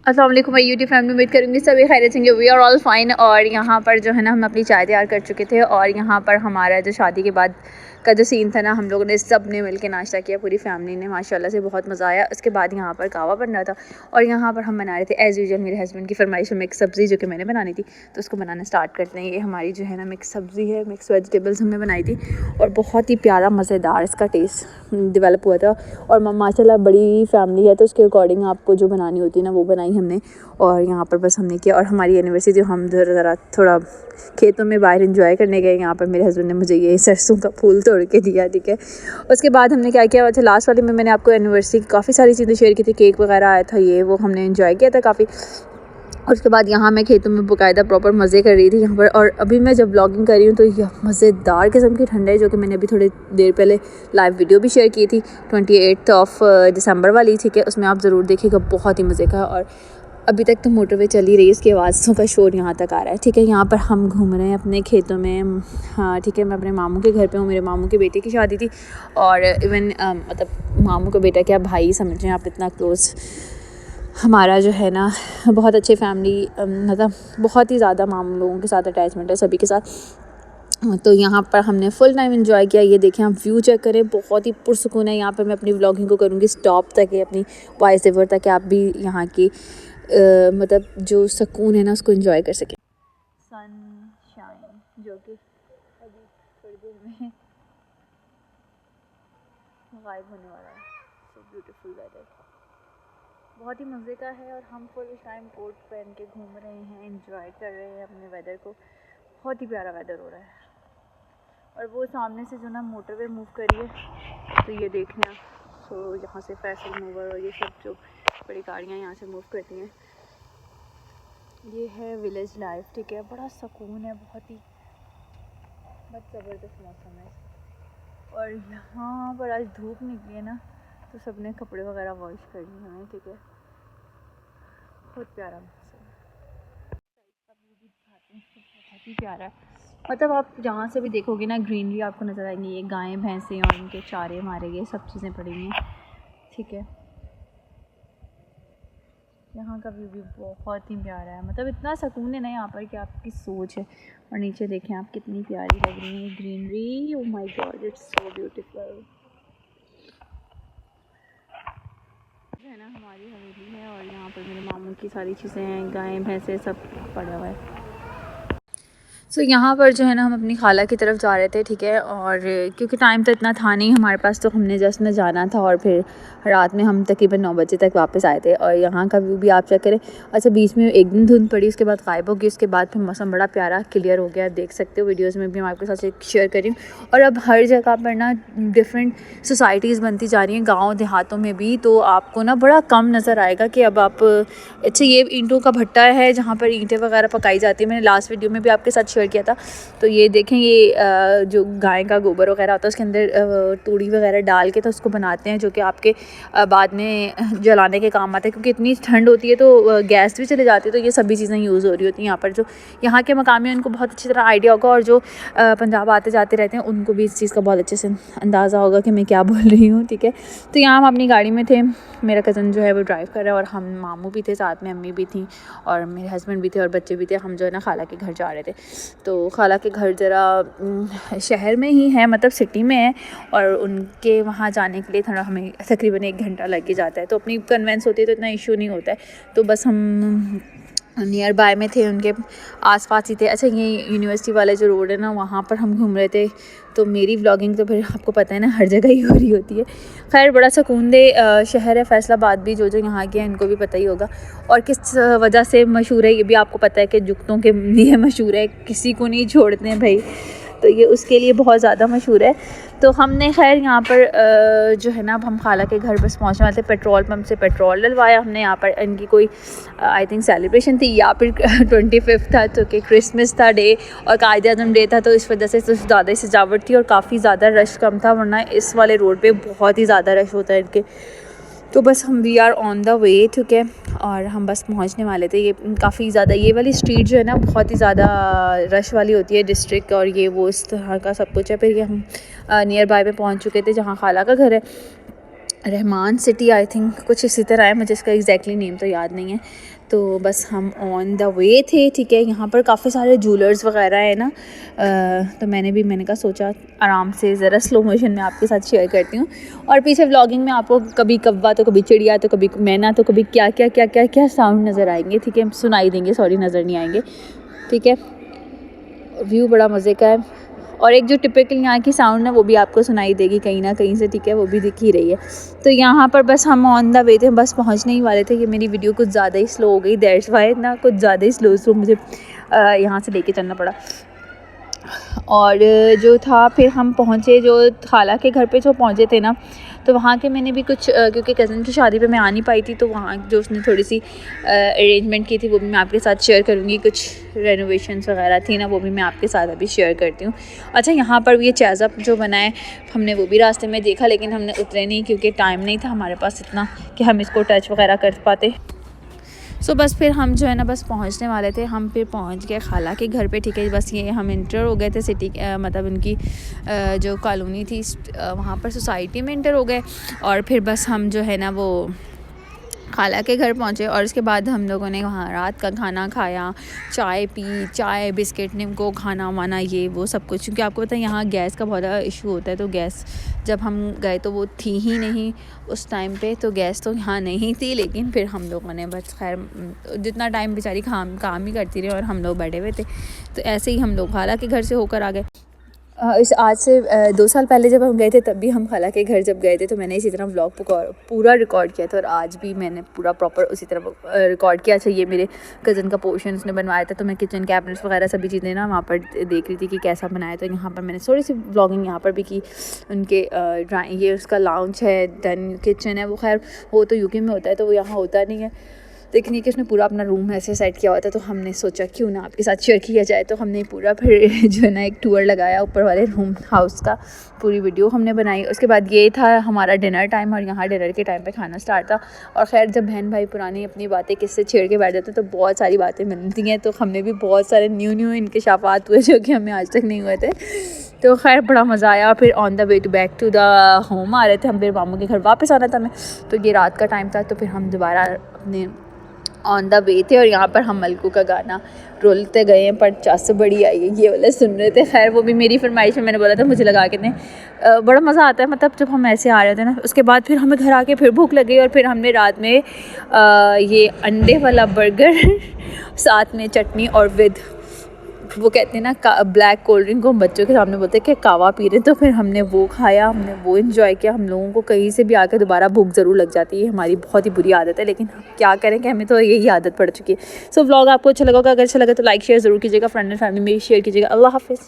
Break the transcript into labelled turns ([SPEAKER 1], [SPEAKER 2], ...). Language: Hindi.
[SPEAKER 1] अस्सलाम वालेकुम माय यूट्यूब फैमिली, उम्मीद करूँगी सभी खैरियत होंगे। We are all fine. और यहाँ पर जो है ना हम अपनी चाय तैयार कर चुके थे और यहाँ पर हमारा जो शादी के बाद का जो सीन था ना, हम लोगों ने सब ने मिल के नाश्ता किया, पूरी फैमिली ने, माशाल्लाह से बहुत मज़ा आया। उसके बाद यहाँ पर कहवा बन रहा था और यहाँ पर हम बना रहे थे एज़ यूजुअल मेरे हस्बैंड की फरमाइश में मिक्स सब्ज़ी जो कि मैंने बनानी थी, तो उसको बनाना स्टार्ट करते हैं। ये हमारी जो है ना मिक्स सब्ज़ी है, मिक्स वेजिटेबल्स हमने बनाई थी और बहुत ही प्यारा मज़ेदार इसका टेस्ट डेवलप हुआ था। और माशाल्लाह बड़ी फैमिली है तो उसके अकॉर्डिंग आपको जो बनानी होती है ना वो बनाई हमने। और यहाँ पर बस हमने किया और हमारी एनिवर्सरी जो हम ज़रा थोड़ा खेतों में बाहर एंजॉय करने गए, यहाँ पर मेरे हस्बैंड ने मुझे ये सरसों का फूल तोड़ के दिया, ठीक है। उसके बाद हमने क्या किया, अच्छा लास्ट वाले में मैंने आपको एनिवर्सरी की काफ़ी सारी चीज़ें शेयर की थी, केक वगैरह आया था, ये वो हमने एंजॉय किया था काफ़ी। उसके बाद यहाँ मैं खेतों में बाकायदा प्रॉपर मज़े कर रही थी यहाँ पर। और अभी मैं जब व्लॉगिंग कर रही हूँ तो यह मज़ेदार किस्म की ठंड है, जो कि मैंने अभी थोड़ी देर पहले लाइव वीडियो भी शेयर की थी 28 दिसंबर वाली, ठीक है। उसमें आप ज़रूर देखिएगा, बहुत ही मज़े का। और अभी तक तो मोटरवे चल ही रही है, इसकी आवाज़ों का शोर यहाँ तक आ रहा है, ठीक है। यहाँ पर हम घूम रहे हैं अपने खेतों में, हाँ ठीक है। मैं अपने मामू के घर पे हूँ, मेरे मामू के बेटे की शादी थी और इवन मतलब मामू का बेटा क्या भाई समझ रहे हैं आप, इतना क्लोज़ हमारा जो है ना, बहुत अच्छी फैमिली, मतलब बहुत ही ज़्यादा मामू लोगों के साथ अटैचमेंट है सभी के साथ। तो यहाँ पर हमने फुल टाइम एंजॉय किया। ये देखें, आप व्यू चेक करें, बहुत ही पुरसुकून है। यहाँ पर मैं अपनी व्लॉगिंग को करूँगी स्टॉप तक है, अपनी वॉइस ओवर तक, आप भी यहाँ की मतलब जो सुकून है ना उसको एंजॉय कर सकें। सनशाइन जो कि अभी थोड़ी देर में गायब होने वाला है। सो ब्यूटीफुल वेदर, बहुत ही मज़े का है। और हम फुल टाइम कोट पहन के घूम रहे हैं, एंजॉय कर रहे हैं अपने वेदर को। बहुत ही प्यारा वेदर हो रहा है। और वो सामने से जो ना मोटरवे मूव करी है, तो ये देखना। सो यहाँ से फैसल मूवर और ये सब जो बड़ी गाड़ियाँ यहाँ से मूव करती हैं, ये है विलेज लाइफ, ठीक है। बड़ा सुकून है, बहुत ज़बरदस्त मौसम है। और यहाँ पर आज धूप निकली है ना, तो सब ने कपड़े वगैरह वॉश कर लिए हैं, ठीक है। बहुत प्यारा मौसम है, बहुत ही प्यारा है। मतलब आप जहाँ से भी देखोगे ना ग्रीनरी आपको नज़र आएंगी। ये गायें भैंसें और इनके चारे मारे गए, सब चीज़ें पड़ी हुई हैं, ठीक है। यहाँ का व्यू भी बहुत ही प्यारा है, मतलब इतना सुकून है ना यहाँ पर कि आपकी सोच है। और नीचे देखें आप, कितनी प्यारी लग रही है greenery. Oh my God, it's so beautiful. है ना, हमारी हवेली है और यहाँ पर मेरे मामू की सारी चीज़ें हैं, गायें भैंसें सब पड़ा हुआ है। सो यहाँ पर जो है ना हम अपनी खाला की तरफ जा रहे थे, ठीक है। और क्योंकि टाइम तो इतना था नहीं हमारे पास, तो हमने जस्ट में जाना था और फिर रात में हम तकरीबन 9 बजे तक वापस आए थे। और यहाँ का व्यू भी आप चेक करें। अच्छा, बीच में एक दिन धुंध पड़ी, उसके बाद गायब हो गई, उसके बाद फिर मौसम बड़ा प्यारा क्लियर हो गया, देख सकते हो वीडियोज़ में भी मैं आपके साथ शेयर कर रही हूँ। और अब हर जगह पर ना डिफरेंट सोसाइटीज़ बनती जा रही हैं, गाँव देहातों में भी, तो आपको ना बड़ा कम नज़र आएगा कि अब आप, अच्छा ये ईंटों का भट्टा है जहाँ पर ईंटें वगैरह पकाई जाती है। मैंने लास्ट वीडियो में भी आपके साथ शेयर किया था। तो ये देखें, ये जो गाय का गोबर वगैरह होता है उसके अंदर तूड़ी वगैरह डाल के तो उसको बनाते हैं, जो कि आपके बाद में जलाने के काम आता है। क्योंकि इतनी ठंड होती है तो गैस भी चले जाती है, तो ये सभी चीज़ें यूज़ हो रही होती हैं यहाँ पर। जो यहाँ के मकामी हैं उनको बहुत अच्छी तरह आइडिया होगा, और जो पंजाब आते जाते रहते हैं उनको भी इस चीज़ का बहुत अच्छे से अंदाज़ा होगा कि मैं क्या बोल रही हूँ, ठीक है। तो यहाँ हम अपनी गाड़ी में थे, मेरा कज़न जो है वो ड्राइव कर रहा है और हम मामू भी थे साथ में, अम्मी भी थी और मेरे हस्बैंड भी थे और बच्चे भी थे। हम जो है ना खाला के घर जा रहे थे। तो खाला के घर ज़रा शहर में ही है, मतलब सिटी में है, और उनके वहाँ जाने के लिए थोड़ा हमें तकरीबन 1 घंटा लग ही जाता है। तो अपनी कन्वेंस होती है तो इतना इशू नहीं होता है। तो बस हम नियर बाय में थे, उनके आसपास ही थे। अच्छा, ये यूनिवर्सिटी वाले जो रोड है ना, वहाँ पर हम घूम रहे थे। तो मेरी व्लॉगिंग तो फिर आपको पता है ना हर जगह ही हो रही होती है। खैर, बड़ा सुकून दे शहर है फैसलाबाद भी, जो यहाँ के हैं इनको भी पता ही होगा। और किस वजह से मशहूर है ये भी आपको पता है कि जुगतों के लिए मशहूर है, किसी को नहीं छोड़ते हैं भाई, तो ये उसके लिए बहुत ज़्यादा मशहूर है। तो हमने खैर यहाँ पर जो है ना, अब हम खाला के घर बस पहुँचने वाले थे। पेट्रोल पंप से पेट्रोल डलवाया हमने। यहाँ पर इनकी कोई आई थिंक सेलिब्रेशन थी या फिर 25 था, तो कि क्रिसमस था डे और कायद-ए-आज़म डे था, तो इस वजह से कुछ ज़्यादा सजावट थी और काफ़ी ज़्यादा रश कम था, वरना इस वाले रोड पे बहुत ही ज़्यादा रश होता है इनके। तो बस हम we are on the way, ठीक है। और हम बस पहुंचने वाले थे। ये काफ़ी ज़्यादा, ये वाली स्ट्रीट जो है ना बहुत ही ज़्यादा रश वाली होती है, डिस्ट्रिक्ट और ये वो इस तरह का सब कुछ है। फिर ये हम नियर बाय में पहुंच चुके थे जहां खाला का घर है। रहमान सिटी आई थिंक कुछ इसी तरह है, मुझे इसका एग्जैक्टली नेम तो याद नहीं है। तो बस हम ऑन द वे थे, ठीक है। यहाँ पर काफ़ी सारे जूलर्स वगैरह है ना, तो मैंने कहा सोचा आराम से ज़रा स्लो मोशन में आपके साथ शेयर करती हूँ। और पीछे व्लॉगिंग में आपको कभी कौवा तो कभी चिड़िया तो कभी मैना तो कभी क्या क्या क्या क्या क्या साउंड नज़र आएंगे, ठीक है, सुनाई देंगे, सॉरी नज़र नहीं आएंगे, ठीक है। व्यू बड़ा मज़े का है और एक जो टिपिकल यहाँ की साउंड है वो भी आपको सुनाई देगी कहीं ना कहीं से, ठीक है, वो भी दिख ही रही है। तो यहाँ पर बस हम ऑन द वे थे, बस पहुँचने ही वाले थे कि मेरी वीडियो कुछ ज़्यादा ही स्लो हो गई, दैट्स वाई ना कुछ ज़्यादा ही स्लो मुझे यहाँ से लेके चलना पड़ा। और जो था फिर हम पहुँचे जो खाला के घर पे जो पहुँचे थे ना, तो वहाँ के मैंने भी कुछ क्योंकि कज़न की शादी पे मैं आ नहीं पाई थी, तो वहाँ जो उसने थोड़ी सी अरेंजमेंट की थी वो भी मैं आपके साथ शेयर करूँगी। कुछ रेनोवेशंस वगैरह थी ना, वो भी मैं आपके साथ अभी शेयर करती हूँ। अच्छा, यहाँ पर ये चैज़अप जो बना है हमने वो भी रास्ते में देखा, लेकिन हमने उतरे नहीं क्योंकि टाइम नहीं था हमारे पास इतना कि हम इसको टच वगैरह कर पाते। सो बस फिर हम जो है ना बस पहुंचने वाले थे, हम फिर पहुंच गए खाला के घर पे, ठीक है। बस ये हम इंटर हो गए थे सिटी मतलब उनकी जो कॉलोनी थी वहाँ पर सोसाइटी में इंटर हो गए। और फिर बस हम जो है ना वो खाला के घर पहुँचे और उसके बाद हम लोगों ने वहाँ रात का खाना खाया, चाय पी, चाय बिस्किट निम्को खाना वाना ये वो सब कुछ, क्योंकि आपको पता है यहाँ गैस का बहुत ज़्यादा इशू होता है। तो गैस जब हम गए तो वो थी ही नहीं उस टाइम पे, तो गैस तो यहाँ नहीं थी। लेकिन फिर हम लोगों ने बस खैर जितना टाइम बेचारी काम ही करती रही और हम लोग बैठे हुए थे, तो ऐसे ही हम लोग खाला के घर से होकर आ गए। इस आज से 2 साल पहले जब हम गए थे तब भी हम खाला के घर जब गए थे तो मैंने इसी तरह व्लॉग पूरा रिकॉर्ड किया था, और आज भी मैंने पूरा प्रॉपर उसी तरह रिकॉर्ड किया। अच्छा, ये मेरे कज़न का पोर्शन उसने बनवाया था, तो मैं किचन कैबिनेट्स वगैरह सभी चीज़ें ना वहाँ पर देख रही थी कि कैसा बनाया। तो यहाँ पर मैंने थोड़ी सी व्लॉगिंग यहाँ पर भी की। उनके ये उसका लाउंज है, देन किचन है, वो खैर वो तो यूके में होता है तो वो यहाँ होता नहीं है, लेकिन ये कि उसने पूरा अपना रूम ऐसे सेट किया हुआ था। तो हमने सोचा क्यों ना आपके साथ शेयर किया जाए, तो हमने पूरा फिर जो है ना एक टूर लगाया ऊपर वाले रूम हाउस का, पूरी वीडियो हमने बनाई। उसके बाद ये था हमारा डिनर टाइम, और यहाँ डिनर के टाइम पे खाना स्टार्ट था। और खैर जब बहन भाई पुरानी अपनी बातें किससे छेड़ के बैठ जाते तो बहुत सारी बातें मिलती हैं, तो हमने भी बहुत सारे न्यू इंकशाफात हुए जो कि हमें आज तक नहीं हुए थे। तो खैर बड़ा मज़ा आया। फिर on the way to back to the home आ रहे थे हम, फिर मामू के घर वापस आना था हमें, तो ये रात का टाइम था। तो फिर हम दोबारा अपने ऑन द वे थे और यहाँ पर हम मलकू का गाना रोलते गए हैं, पर चस बड़ी आई है ये वाला सुन रहे थे। खैर वो भी मेरी फरमाइश में मैंने बोला था मुझे लगा के नहीं, बड़ा मज़ा आता है मतलब जब हम ऐसे आ रहे थे ना। उसके बाद फिर हमें घर आके फिर भूख लगी और फिर हमने रात में ये अंडे वाला बर्गर साथ में चटनी और विद वो कहते हैं ना ब्लैक कोल्ड ड्रिंक को हम बच्चों के सामने बोलते हैं कि कावा पी रहे हैं, तो फिर हमने वो खाया, हमने वो एंजॉय किया। हम लोगों को कहीं से भी आकर दोबारा भूख ज़रूर लग जाती है, हमारी बहुत ही बुरी आदत है, लेकिन क्या करें कि हमें तो यही आदत पड़ चुकी है। सो व्लॉग आपको अच्छा लगा होगा, अगर अच्छा लगा तो लाइक शेयर ज़रूर कीजिएगा, फ्रेंड एंड फैमिली में शेयर कीजिएगा। अल्लाह हाफिज़।